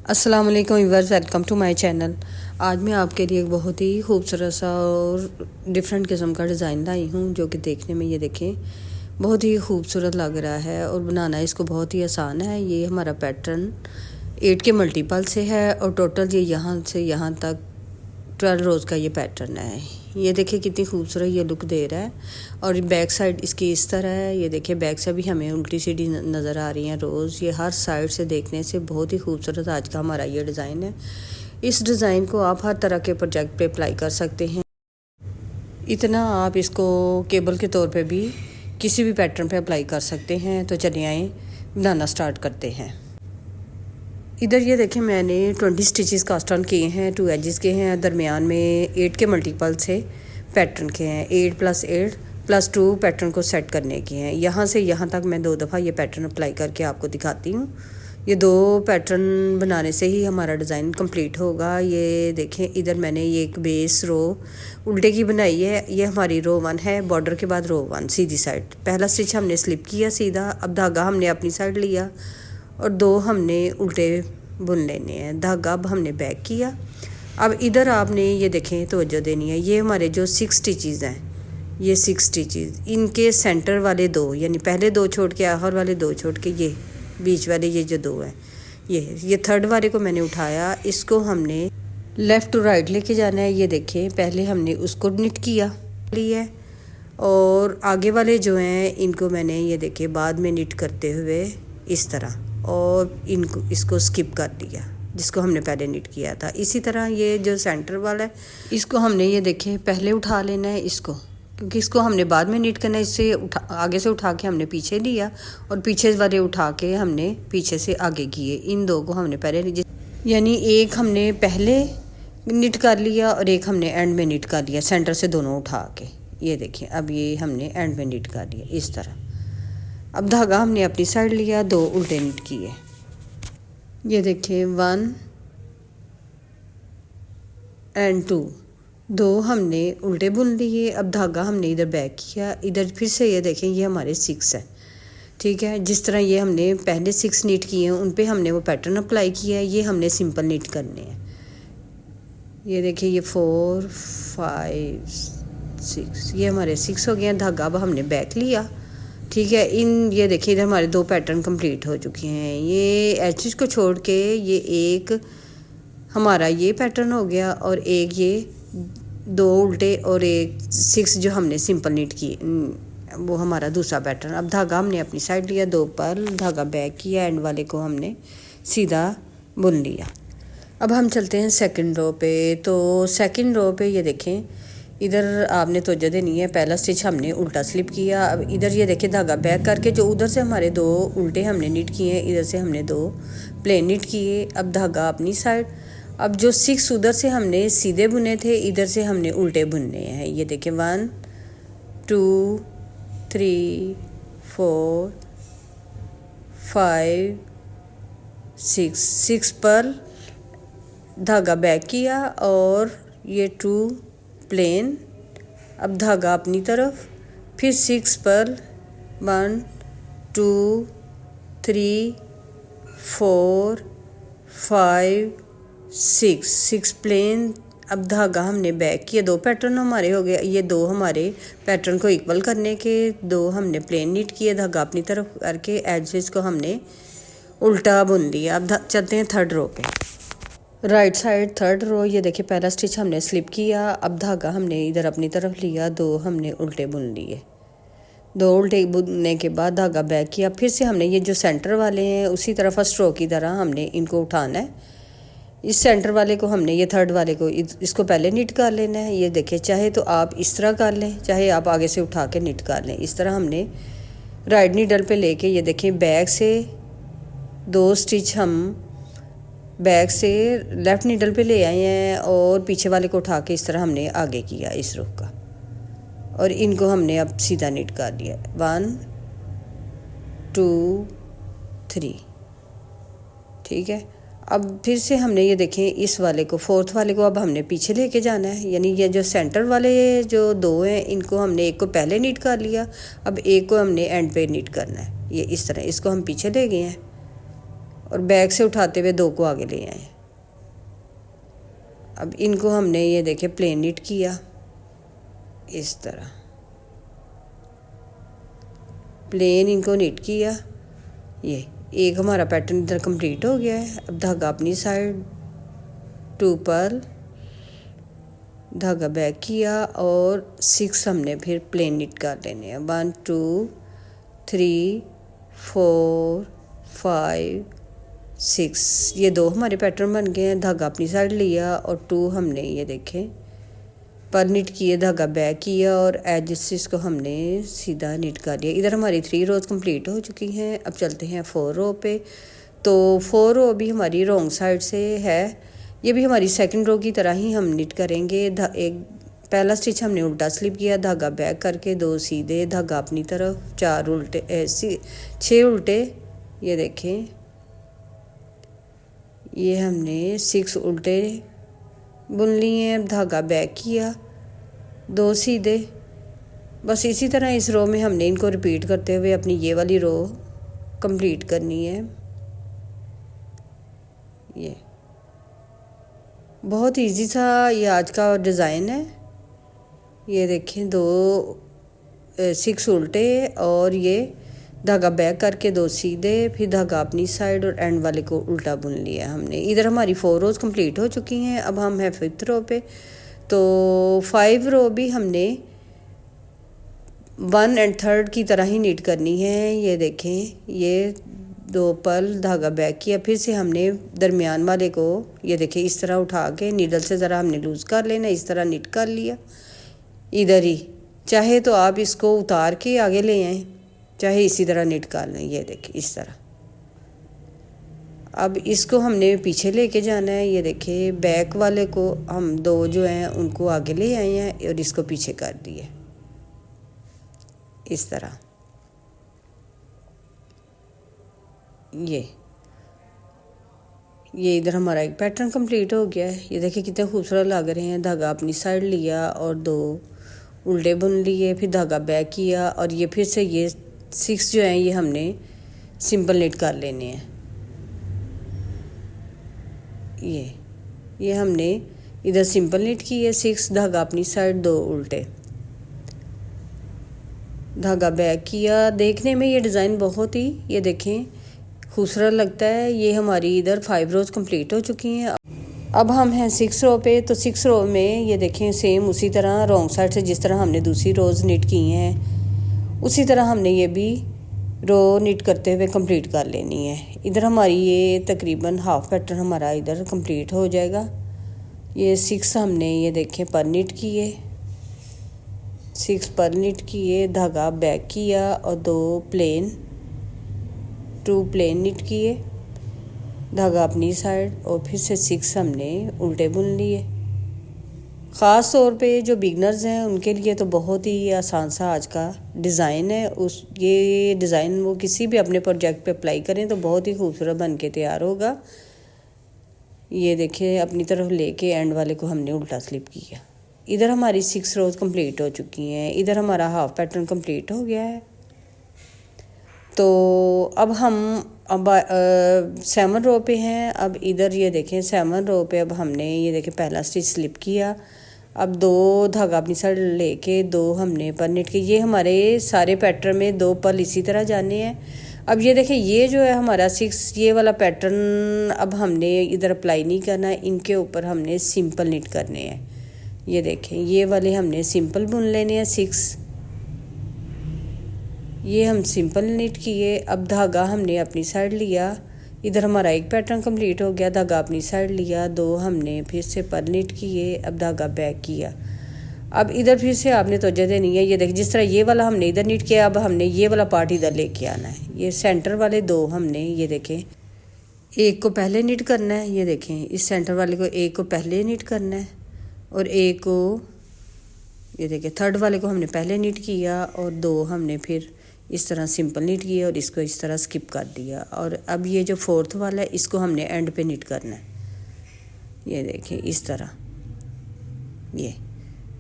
अस्सलाम वालेकुम viewers, welcome to my channel. आज मैं आपके लिए एक बहुत ही खूबसूरत सा और डिफरेंट किस्म का डिज़ाइन लाई हूँ, जो कि देखने में ये देखें बहुत ही खूबसूरत लग रहा है और बनाना इसको बहुत ही आसान है। ये हमारा पैटर्न 8 के मल्टीपल से है और टोटल ये यहाँ से यहाँ तक 12 रोज़ का ये पैटर्न है। ये देखिए कितनी खूबसूरत ये लुक दे रहा है। और बैक साइड इसकी इस तरह है। ये देखिए बैक से भी हमें उल्टी सीधी नज़र आ रही हैं रोज़। ये हर साइड से देखने से बहुत ही खूबसूरत आज का हमारा ये डिज़ाइन है। इस डिज़ाइन को आप हर तरह के प्रोजेक्ट पे अप्लाई कर सकते हैं। इतना आप इसको केबल के तौर पे भी किसी भी पैटर्न पे अप्लाई कर सकते हैं। तो चलिए आए बनाना स्टार्ट करते हैं। इधर ये देखें मैंने 20 स्टिचेस कास्ट ऑन किए हैं, 2 एजेस के हैं, दरमियान में 8 के मल्टीपल से पैटर्न के हैं। 8 + 8 + 2 पैटर्न को सेट करने के हैं। यहाँ से यहाँ तक मैं 2 दफ़ा ये पैटर्न अप्लाई करके आपको दिखाती हूँ। ये 2 पैटर्न बनाने से ही हमारा डिज़ाइन कंप्लीट होगा। ये देखें इधर मैंने ये एक बेस रो उल्टे की बनाई है। ये हमारी रो 1 है, बॉर्डर के बाद रो 1 सीधी साइड। पहला स्टिच हमने स्लिप किया सीधा, अब धागा हमने अपनी साइड लिया और 2 हमने उल्टे बुन लेने हैं। धागा अब हमने बैक किया। अब इधर आपने ये देखें तवज्जो देनी है। ये हमारे जो 6 स्टिचेस हैं, ये 6 स्टिचेस, इनके सेंटर वाले 2 यानी पहले 2 छोड़ के आखिर वाले 2 छोड़ के ये बीच वाले ये जो 2 हैं, ये थर्ड वाले को मैंने उठाया। इसको हमने लेफ़्ट टू राइट लेके जाना है। ये देखें पहले हमने उसको निट किया लिया और आगे वाले जो हैं इनको मैंने ये देखें बाद में निट करते हुए इस तरह और इनको इसको स्किप कर दिया जिसको हमने पहले निट किया था। इसी तरह ये जो सेंटर वाला है इसको हमने ये देखें पहले उठा लेना है इसको, क्योंकि इसको हमने बाद में निट करना है। इससे आगे से उठा के हमने पीछे लिया और पीछे वाले उठा के हमने पीछे से आगे किए। इन 2 को हमने पहले यानी एक हमने पहले निट कर लिया और एक हमने एंड में निट कर लिया, सेंटर से दोनों उठा के। ये देखिए अब ये हमने एंड में निट कर लिया इस तरह। अब धागा हमने अपनी साइड लिया, 2 उल्टे निट किए। ये देखिए 1 और 2 हमने उल्टे बुन लिए। अब धागा हमने इधर बैक किया, इधर फिर से ये देखें ये हमारे 6 है, ठीक है। जिस तरह ये हमने पहले 6 नीट किए हैं उन पे हमने वो पैटर्न अप्लाई किया है। ये हमने सिंपल नीट करने हैं। ये देखिए ये 4 5 6 ये हमारे 6 हो गए। धागा अब हमने बैक लिया, ठीक है। ये देखिए इधर हमारे 2 पैटर्न कंप्लीट हो चुके हैं। ये एचेस को छोड़ के ये एक हमारा ये पैटर्न हो गया और एक ये 2 उल्टे और एक 6 जो हमने सिंपल नीट की वो हमारा दूसरा पैटर्न। अब धागा हमने अपनी साइड लिया, 2 पर धागा बैक किया, एंड वाले को हमने सीधा बुन लिया। अब हम चलते हैं सेकंड रो पे। तो सेकंड रो पे ये देखें इधर आपने तवज्जो देनी है। पहला स्टिच हमने उल्टा स्लिप किया। अब इधर ये देखिए धागा बैक करके जो उधर से हमारे 2 उल्टे हमने निट किए हैं, इधर से हमने 2 प्लेन निट किए। अब धागा अपनी साइड। अब जो 6 उधर से हमने सीधे बुने थे, इधर से हमने उल्टे बुनने हैं। ये देखिए 1 2 3 4 5 6 पर धागा बैक किया और ये 2 प्लेन। अब धागा अपनी तरफ, फिर 6 पर 1 2 3 4 5 6 प्लेन। अब धागा हमने बैक किया, 2 पैटर्न हमारे हो गए। ये 2 हमारे पैटर्न को इक्वल करने के 2 हमने प्लेन नीट किए। धागा अपनी तरफ करके एजेस को हमने उल्टा बुन लिया। अब चलते हैं थर्ड रो पे। Right side third row. ये देखिए पहला स्टिच हमने स्लिप किया। अब धागा हमने इधर अपनी तरफ लिया, 2 हमने उल्टे बुन लिए। 2 उल्टे बुनने के बाद धागा बैक किया। फिर से हमने ये जो सेंटर वाले हैं उसी तरह फर्स्ट रो की तरह हमने इनको उठाना है। इस सेंटर वाले को हमने ये थर्ड वाले को इसको पहले निट कर लेना है। ये देखिए चाहे तो आप इस तरह कर लें, चाहे आप आगे से उठा के निट कर लें। इस तरह हमने राइट नीडल पे लेके ये देखिए बैक से 2 स्टिच हम बैक से लेफ़्ट नीडल पे ले आए हैं और पीछे वाले को उठा के इस तरह हमने आगे किया इस रो का और इनको हमने अब सीधा निट कर दिया। 1 2 3, ठीक है। अब फिर से हमने ये देखें इस वाले को फोर्थ वाले को अब हमने पीछे लेके जाना है। यानी ये जो सेंटर वाले जो 2 हैं इनको हमने एक को पहले नीट कर लिया, अब एक को हमने एंड पे नीट करना है। ये इस तरह इसको हम पीछे ले गए हैं और बैक से उठाते हुए 2 को आगे ले आए। अब इनको हमने ये देखे प्लेन नीट किया इस तरह, प्लेन इनको नीट किया। ये एक हमारा पैटर्न इधर कंप्लीट हो गया है। अब धागा अपनी साइड, 2 पर्ल, धागा बैक किया और 6 हमने फिर प्लेन नीट कर लेने हैं। 1 2 3 4 5 6, ये 2 हमारे पैटर्न बन गए हैं। धागा अपनी साइड लिया और 2 हमने ये देखें पर्ल नीट किए, धागा बैक किया और एजेस को हमने सीधा नीट कर लिया। इधर हमारी 3 रोज़ कंप्लीट हो चुकी हैं। अब चलते हैं 4 रो पे। तो 4 रो भी हमारी रॉन्ग साइड से है, ये भी हमारी सेकंड रो की तरह ही हम नीट करेंगे। एक पहला स्टिच हमने उल्टा स्लिप किया, धागा बैक करके 2 सीधे, धागा अपनी तरफ, 4 उल्टे 6 उल्टे, ये देखें ये हमने 6 उल्टे बुन लिए हैं। धागा बैक किया, 2 सीधे। बस इसी तरह इस रो में हमने इनको रिपीट करते हुए अपनी ये वाली रो कंप्लीट करनी है। ये बहुत इजी सा ये आज का डिज़ाइन है। ये देखें 6 उल्टे और ये धागा बैक करके 2 सीधे, फिर धागा अपनी साइड और एंड वाले को उल्टा बुन लिया हमने। इधर हमारी 4 रोज़ कंप्लीट हो चुकी हैं। अब हम हैं 5th रो पे। तो 5 रो भी हमने 1 और 3 की तरह ही नीट करनी है। ये देखें ये 2 पर्ल, धागा बैक किया, फिर से हमने दरमियान वाले को ये देखें इस तरह उठा के नीडल से ज़रा हमने लूज़ कर लेना, इस तरह नीट कर लिया इधर ही। चाहे तो आप इसको उतार के आगे ले आएँ, चाहे इसी तरह नीट कर लें। ये देखिए इस तरह। अब इसको हमने पीछे लेके जाना है। ये देखिए बैक वाले को हम 2 जो हैं उनको आगे ले आए हैं और इसको पीछे कर दिए इस तरह। ये इधर हमारा एक पैटर्न कंप्लीट हो गया है। ये देखिए कितने खूबसूरत लग रहे हैं। धागा अपनी साइड लिया और 2 उल्टे बुन लिए, फिर धागा बैक किया और ये फिर से ये 6 जो हैं ये हमने सिंपल नीट कर लेने हैं। ये हमने इधर सिंपल नीट की है 6, धागा अपनी साइड, 2 उल्टे, धागा बैक किया। देखने में ये डिज़ाइन बहुत ही ये देखें खूबसूरत लगता है। ये हमारी इधर 5 रोज़ कंप्लीट हो चुकी हैं। अब हम हैं 6 रो पे। तो 6 रो में ये देखें सेम उसी तरह रॉन्ग साइड से जिस तरह हमने दूसरी रोज़ नीट की हैं उसी तरह हमने ये भी रो नीट करते हुए कंप्लीट कर लेनी है। इधर हमारी ये तकरीबन हाफ पैटर्न हमारा इधर कंप्लीट हो जाएगा। ये 6 हमने ये देखें पर नीट किए, 6 पर नीट किए, धागा बैक किया और 2 प्लेन नीट किए, धागा अपनी साइड और फिर से 6 हमने उल्टे बुन लिए। ख़ास तौर पे जो बिगनर्स हैं उनके लिए तो बहुत ही आसान सा आज का डिज़ाइन है। ये डिज़ाइन वो किसी भी अपने प्रोजेक्ट पे अप्लाई करें तो बहुत ही खूबसूरत बन के तैयार होगा। ये देखिए अपनी तरफ लेके एंड वाले को हमने उल्टा स्लिप किया। इधर हमारी 6 रोज़ कंप्लीट हो चुकी हैं। इधर हमारा हाफ पैटर्न कंप्लीट हो गया है। तो अब हम 7 रो पे हैं। अब इधर ये देखें 7 रो पे अब हमने ये देखें पहला स्टिच स्लिप किया। अब 2 धागा अपनी साइड लेके 2 हमने पर नीट किए। ये हमारे सारे पैटर्न में 2 पर्ल इसी तरह जाने हैं। अब ये देखें ये जो है हमारा 6 ये वाला पैटर्न अब हमने इधर अप्लाई नहीं करना है, इनके ऊपर हमने सिंपल नीट करने हैं। ये देखें ये वाले हमने सिंपल बुन लेने हैं 6, ये हम सिंपल नीट किए। अब धागा हमने अपनी साइड लिया, इधर हमारा एक पैटर्न कंप्लीट हो गया। धागा अपनी साइड लिया, 2 हमने फिर से पर नीट किए। अब धागा बैक किया। अब इधर फिर से आपने तवज्जो देनी है। ये देख जिस तरह ये वाला हमने इधर नीट किया, अब हमने ये वाला पार्ट इधर लेके आना है। ये सेंटर वाले 2 हमने ये देखें एक को पहले नीट करना है। ये देखें इस सेंटर वाले को एक को पहले नीट करना है और एक को ये देखें थर्ड वाले को हमने पहले नीट किया और 2 हमने फिर इस तरह सिंपल नीट किया और इसको इस तरह स्किप कर दिया। और अब ये जो 4th वाला है इसको हमने एंड पे नीट करना है। ये देखें इस तरह। ये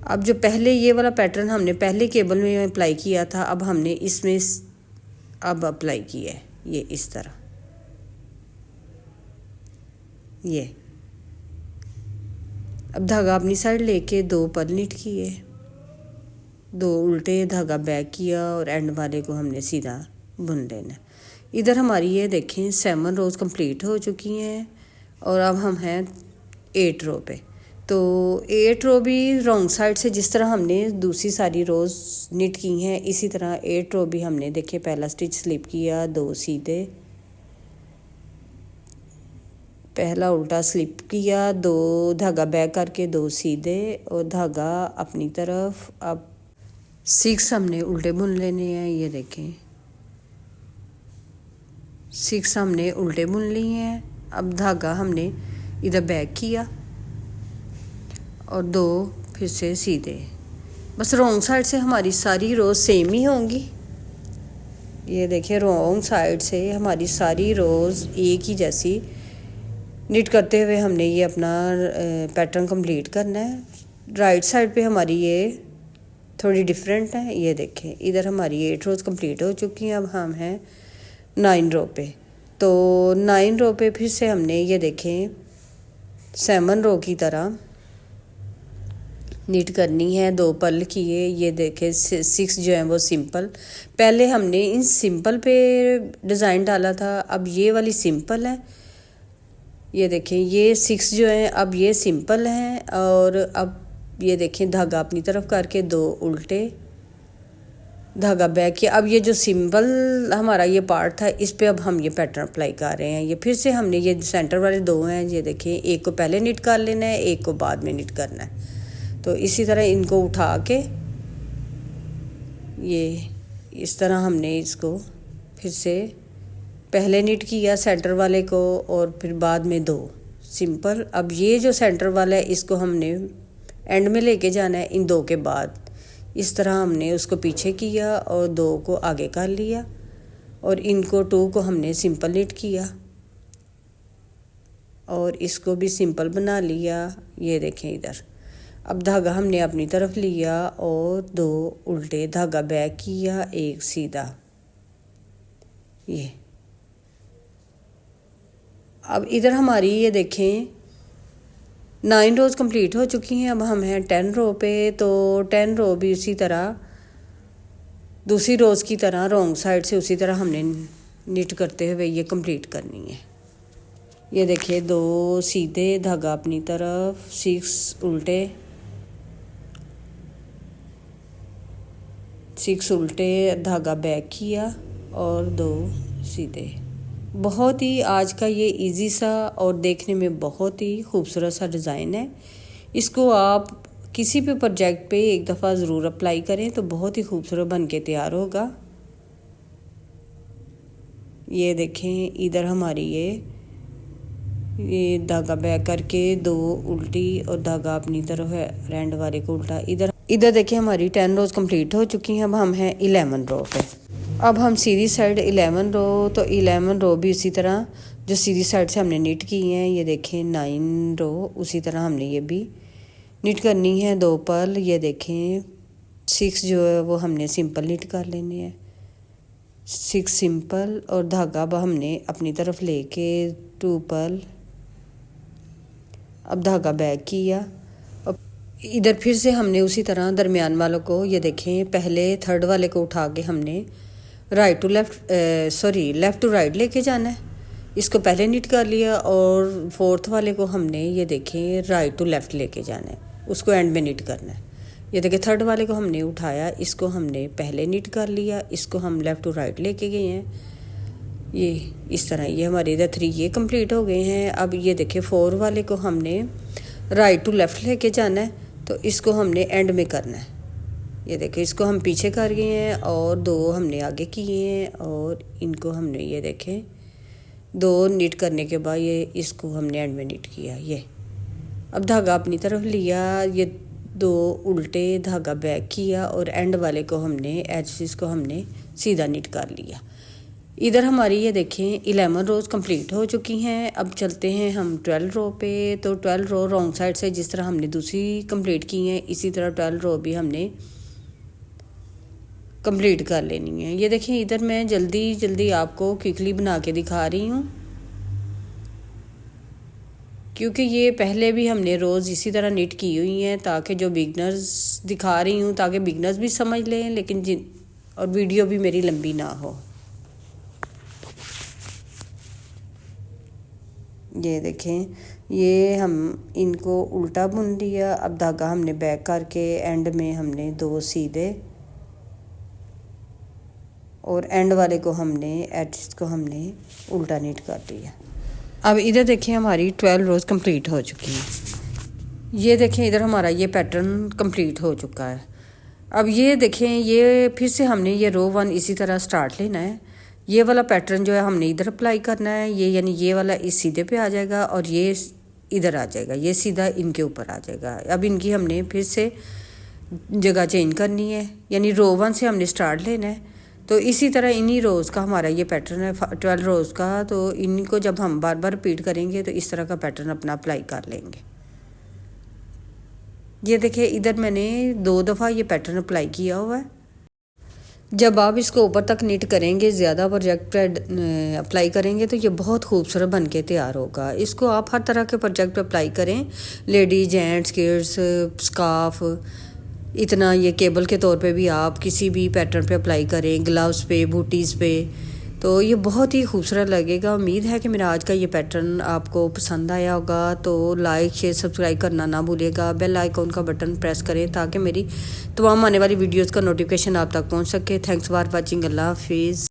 अब जो पहले ये वाला पैटर्न हमने पहले केबल में अप्लाई किया था, अब हमने इसमें अब अप्लाई किया है। ये इस तरह ये। अब धागा अपनी साइड लेके 2 पर नीट किए, 2 उल्टे, धागा बैक किया और एंड वाले को हमने सीधा बुन लेना। इधर हमारी ये देखें 7 रोज़ कंप्लीट हो चुकी हैं और अब हम हैं 8 रो पे। तो 8 रो भी रॉन्ग साइड से जिस तरह हमने दूसरी सारी रोज़ निट की हैं, इसी तरह 8 रो भी हमने देखे पहला स्टिच स्लिप किया, 2 सीधे, पहला उल्टा स्लिप किया, 2 धागा बैक करके 2 सीधे और धागा अपनी तरफ। अब 6 हमने उल्टे बुन लेने हैं, ये देखें 6 हमने उल्टे बुन लिए हैं। अब धागा हमने इधर बैक किया और 2 फिर से सीधे। बस रॉन्ग साइड से हमारी सारी रोज़ सेम ही होंगी। ये देखिए रॉन्ग साइड से हमारी सारी रोज़ एक ही जैसी निट करते हुए हमने ये अपना पैटर्न कंप्लीट करना है। राइट साइड पे हमारी ये थोड़ी डिफरेंट है। ये देखें इधर हमारी 8 रोज़ कंप्लीट हो चुकी हैं। अब हम हैं 9 रो पे। तो 9 रो पे फिर से हमने ये देखें 7 रो की तरह नीट करनी है, 2 पर्ल किए। ये देखें 6 जो है वो सिंपल, पहले हमने इन सिंपल पे डिज़ाइन डाला था, अब ये वाली सिंपल है। ये देखें ये 6 जो है अब ये सिंपल हैं और अब ये देखें धागा अपनी तरफ करके 2 उल्टे, धागा बैक किया। अब ये जो सिंपल हमारा ये पार्ट था इस पे अब हम ये पैटर्न अप्लाई कर रहे हैं। ये फिर से हमने ये सेंटर वाले 2 हैं, ये देखें एक को पहले निट कर लेना है, एक को बाद में निट करना है। तो इसी तरह इनको उठा के ये इस तरह हमने इसको फिर से पहले निट किया सेंटर वाले को और फिर बाद में 2 सिंपल। अब ये जो सेंटर वाला है इसको हमने एंड में लेके जाना है इन 2 के बाद। इस तरह हमने उसको पीछे किया और 2 को आगे कर लिया और इनको 2 को हमने सिंपल निट किया और इसको भी सिंपल बना लिया। ये देखें इधर अब धागा हमने अपनी तरफ लिया और 2 उल्टे, धागा बैक किया, 1 सीधा। ये अब इधर हमारी ये देखें 9 रोज़ कंप्लीट हो चुकी हैं। अब हम हैं 10 रो पे। तो 10 रो भी उसी तरह दूसरी रोज़ की तरह रॉन्ग साइड से उसी तरह हमने निट करते हुए ये कंप्लीट करनी है। ये देखिए 2 सीधे, धागा अपनी तरफ, 6 उल्टे, 6 उल्टे, धागा बैक किया और 2 सीधे। बहुत ही आज का ये इजी सा और देखने में बहुत ही खूबसूरत सा डिज़ाइन है। इसको आप किसी भी प्रोजेक्ट पे एक दफ़ा ज़रूर अप्लाई करें तो बहुत ही खूबसूरत बन के तैयार होगा। ये देखें इधर हमारी ये धागा बैक करके 2 उल्टी और धागा अपनी तरफ है रैंड वाले को उल्टा। इधर देखिए हमारी 10 रोज़ कंप्लीट हो चुकी हैं। अब हम हैं 11 रो पे। अब हम सीधी साइड 11 रो, तो 11 रो भी उसी तरह जो सीधी साइड से हमने निट की हैं। ये देखें 9 रो उसी तरह हमने ये भी निट करनी है, 2 पर्ल। ये देखें 6 जो है वो हमने सिंपल निट कर लेने हैं, 6 सिंपल और धागा अब हमने अपनी तरफ लेके 2 पर्ल। अब धागा बैक किया। अब इधर फिर से हमने उसी तरह दरमियान वालों को ये देखें पहले 3rd वाले को उठा के हमने लेफ़्ट टू राइट लेके जाना है। इसको पहले निट कर लिया और 4th वाले को हमने ये देखें राइट टू लेफ़्ट लेके जाना है, उसको एंड में निट करना है। ये देखिए 3rd वाले को हमने उठाया, इसको हमने पहले निट कर लिया, इसको हम लेफ़्ट टू राइट लेके गए हैं। ये इस तरह ये हमारे इधर 3 ये कंप्लीट हो गए हैं। अब ये देखिए 4 वाले को हमने राइट टू लेफ़्ट लेके जाना है, तो इसको हमने एंड में करना है। ये देखिए इसको हम पीछे कर गए हैं और 2 हमने आगे किए हैं और इनको हमने ये देखें 2 निट करने के बाद ये इसको हमने एंड में निट किया। ये अब धागा अपनी तरफ लिया, ये 2 उल्टे, धागा बैक किया और एंड वाले को हमने एजेस को हमने सीधा निट कर लिया। इधर हमारी ये देखें 11 रोज़ कंप्लीट हो चुकी हैं। अब चलते हैं हम 12 रो पे। तो 12 रो रॉन्ग साइड से जिस तरह हमने दूसरी कंप्लीट की हैं इसी तरह 12 रो भी हमने कंप्लीट कर लेनी है। ये देखें इधर मैं जल्दी आपको क्विकली बना के दिखा रही हूँ। क्योंकि ये पहले भी हमने रोज़ इसी तरह नीट की हुई हैं, ताकि जो बिगनर्स दिखा रही हूँ ताकि बिगनर्स भी समझ लें, लेकिन और वीडियो भी मेरी लंबी ना हो। ये देखें, ये हम इनको उल्टा बुन लिया। अब धागा हमने बैक करके एंड में हमने 2 सीधे और एंड वाले को हमने एड्ज को हमने उल्टा नीट कर दिया। अब इधर देखें, हमारी 12 रोज़ कंप्लीट हो चुकी हैं। ये देखें, इधर हमारा ये पैटर्न कंप्लीट हो चुका है। अब ये देखें, ये फिर से हमने ये रो 1 इसी तरह स्टार्ट लेना है। ये वाला पैटर्न जो है हमने इधर अप्लाई करना है, ये यानी ये वाला इस सीधे पे आ जाएगा और ये इधर आ जाएगा, ये सीधा इनके ऊपर आ जाएगा। अब इनकी हमने फिर से जगह चेंज करनी है, यानी रो 1 से हमने स्टार्ट लेना है। तो इसी तरह इन्हीं रोज़ का हमारा ये पैटर्न है 12 रोज़ का। तो इन्हीं को जब हम बार बार रिपीट करेंगे तो इस तरह का पैटर्न अपना अप्लाई कर लेंगे। ये देखिए, इधर मैंने 2 दफ़ा ये पैटर्न अप्लाई किया हुआ है। जब आप इसको ऊपर तक नीट करेंगे, ज़्यादा प्रोजेक्ट पे अप्लाई करेंगे तो ये बहुत खूबसूरत बन के तैयार होगा। इसको आप हर तरह के प्रोजेक्ट पे अप्लाई करें, लेडीज, जेंट्स, किड्स, स्कार्फ, इतना ये केबल के तौर पे भी आप किसी भी पैटर्न पे अप्लाई करें, ग्लव्स पे, बूटीज़ पे, तो ये बहुत ही खूबसूरत लगेगा। उम्मीद है कि मेरा आज का ये पैटर्न आपको पसंद आया होगा। तो लाइक, शेयर, सब्सक्राइब करना ना भूलिएगा। बेल आइकॉन का बटन प्रेस करें ताकि मेरी तमाम आने वाली वीडियोस का नोटिफिकेशन आप तक पहुंच सके। Thanks for watching. अल्लाह हाफिज़।